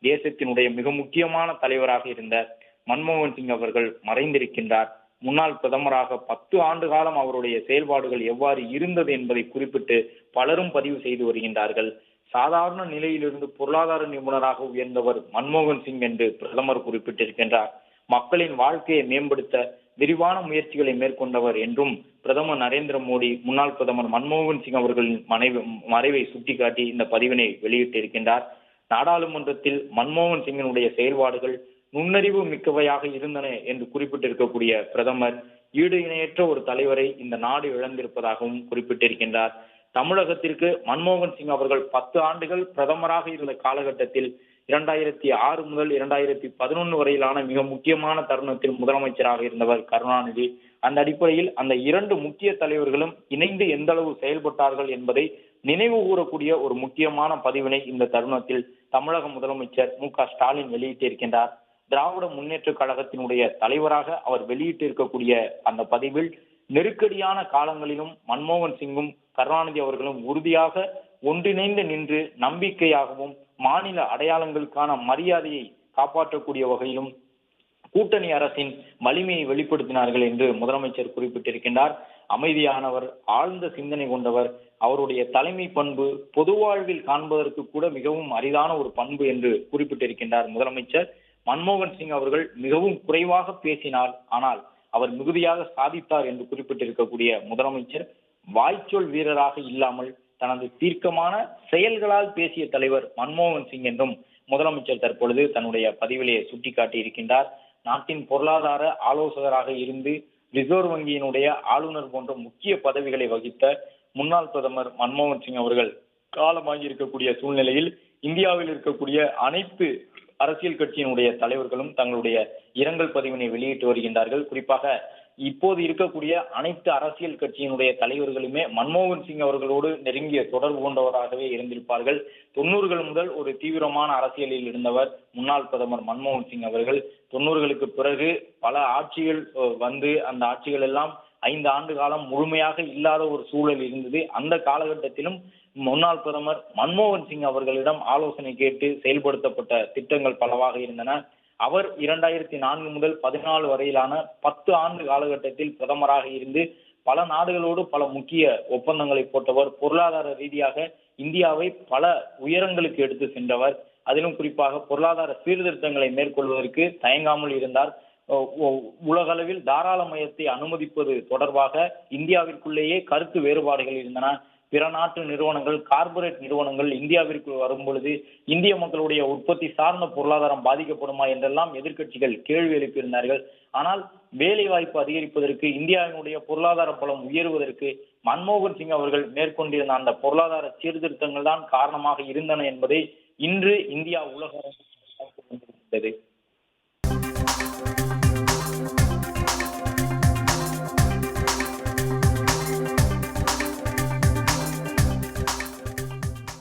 தேசத்தினுடைய மிக முக்கியமான தலைவராக இருந்த மன்மோகன் சிங் அவர்கள் மறைந்திருக்கின்றார். முன்னாள் பிரதமராக 10 ஆண்டு காலம் அவருடைய செயல்பாடுகள் எவ்வாறு இருந்தது என்பதை குறிப்பிட்டு பலரும் பதிவு செய்து வருகின்றார்கள். சாதாரண நிலையிலிருந்து பொருளாதார நிபுணராக உயர்ந்தவர் மன்மோகன் சிங் என்று பிரதமர் குறிப்பிட்டிருக்கின்றார். மக்களின் வாழ்க்கையை மேம்படுத்த விரிவான முயற்சிகளை மேற்கொண்டவர் என்றும் பிரதமர் நரேந்திர மோடி முன்னாள் பிரதமர் மன்மோகன் சிங் அவர்களின் மறைவை சுட்டிக்காட்டி இந்த பதிவினை வெளியிட்டிருக்கின்றார். நாடாளுமன்றத்தில் மன்மோகன் சிங்கினுடைய செயல்பாடுகள் நுண்ணறிவு மிக்கவையாக இருந்தன என்று குறிப்பிட்டிருக்கக்கூடிய பிரதமர் ஈடு இணையற்ற ஒரு தலைவரை இந்த நாடு இழந்திருப்பதாகவும் குறிப்பிட்டிருக்கின்றார். தமிழகத்திற்கு மன்மோகன் சிங் அவர்கள் 10 ஆண்டுகள் பிரதமராக இருந்த காலகட்டத்தில் 2006 முதல் 2011 வரையிலான மிக முக்கியமான தருணத்தில் முதலமைச்சராக இருந்தவர் கருணாநிதி. அந்த அடிப்படையில் அந்த 2 முக்கிய தலைவர்களும் இணைந்து எந்த அளவு செயல்பட்டார்கள் என்பதை நினைவு கூறக்கூடிய ஒரு முக்கியமான பதிவினை இந்த தருணத்தில் தமிழக முதலமைச்சர் மு.க.ஸ்டாலின் வெளியிட்டிருக்கின்றார். திராவிட முன்னேற்ற கழகத்தினுடைய தலைவராக அவர் வெளியிட்டிருக்கக்கூடிய அந்த பதிவில் நெருக்கடியான காலங்களிலும் மன்மோகன் சிங்கும் கருணாநிதி அவர்களும் உறுதியாக ஒன்றிணைந்து நின்று நம்பிக்கையாகவும் மாநில அடையாளங்களுக்கான மரியாதையை காப்பாற்றக்கூடிய வகையிலும் கூட்டணி அரசின் வலிமையை வெளிப்படுத்தினார்கள் என்று முதலமைச்சர் குறிப்பிட்டிருக்கின்றார். அமைதியானவர், ஆழ்ந்த சிந்தனை கொண்டவர், அவருடைய தலைமை பண்பு பொது வாழ்வில் காண்பதற்கு கூட மிகவும் அரிதான ஒரு பண்பு என்று குறிப்பிட்டிருக்கின்றார் முதலமைச்சர். மன்மோகன் சிங் அவர்கள் மிகவும் குறைவாக பேசினார், ஆனால் அவர் மிகுதியாக சாதித்தார் என்று குறிப்பிட்டிருக்கக்கூடிய முதலமைச்சர் வாய்ச்சொல் வீரராக இல்லாமல் தனது தீர்க்கமான செயல்களால் பேசிய தலைவர் மன்மோகன் சிங் என்றும் முதலமைச்சர் தற்பொழுது தன்னுடைய பதிவிலே சுட்டிக்காட்டி இருக்கின்றார். நாட்டின் பொருளாதார ஆலோசகராக இருந்து ரிசர்வ் வங்கியினுடைய ஆளுநர் போன்ற முக்கிய பதவிகளை வகித்த முன்னாள் பிரதமர் மன்மோகன் சிங் அவர்கள் காலமாகி இருக்கக்கூடிய சூழ்நிலையில் இந்தியாவில் இருக்கக்கூடிய அனைத்து அரசியல் கட்சியினுடைய தலைவர்களும் தங்களுடைய இரங்கல் பதிவினை வெளியிட்டு வருகின்றார்கள். குறிப்பாக இப்போது இருக்கக்கூடிய அனைத்து அரசியல் கட்சியினுடைய தலைவர்களுமே மன்மோகன் சிங் அவர்களோடு நெருங்கிய தொடர்பு கொண்டவராகவே இருந்திருப்பார்கள். 90கள் முதல் ஒரு தீவிரமான அரசியலில் இருந்தவர் முன்னாள் பிரதமர் மன்மோகன் சிங் அவர்கள். 90களுக்கு பிறகு பல ஆட்சிகள் வந்து அந்த ஆட்சிகள் எல்லாம் 5 ஆண்டு காலம் முழுமையாக இல்லாத ஒரு சூழல் இருந்தது. அந்த காலகட்டத்திலும் முன்னாள் பிரதமர் மன்மோகன் சிங் அவர்களிடம் ஆலோசனை கேட்டு செயல்படுத்தப்பட்ட திட்டங்கள் பலவாக இருந்தன. அவர் 2004 முதல் 14 வரையிலான 10 ஆண்டு காலகட்டத்தில் பிரதமராக இருந்து பல நாடுகளோடு பல முக்கிய ஒப்பந்தங்களை போட்டவர். பொருளாதார ரீதியாக இந்தியாவை பல உயரங்களுக்கு எடுத்து சென்றவர். அதிலும் குறிப்பாக பொருளாதார சீர்திருத்தங்களை மேற்கொள்வதற்கு தயங்காமல் இருந்தார். உலகளவில் தாராளமயத்தை அனுமதிப்பது தொடர்பாக இந்தியாவிற்குள்ளேயே கருத்து வேறுபாடுகள் இருந்தன. பிற நாட்டு நிறுவனங்கள், கார்ப்பரேட் நிறுவனங்கள் இந்தியாவிற்கு வரும் பொழுது இந்திய மக்களுடைய உற்பத்தி சார்ந்த பொருளாதாரம் பாதிக்கப்படுமா என்றெல்லாம் எதிர்க்கட்சிகள் கேள்வி எழுப்பியிருந்தார்கள். ஆனால் வேலை வாய்ப்பு அதிகரிப்பதற்கு, இந்தியாவினுடைய பொருளாதார பலம் உயர்வதற்கு மன்மோகன் சிங் அவர்கள் மேற்கொண்டிருந்த அந்த பொருளாதார சீர்திருத்தங்கள் தான் காரணமாக இருந்தன என்பதை இன்று இந்தியா உலக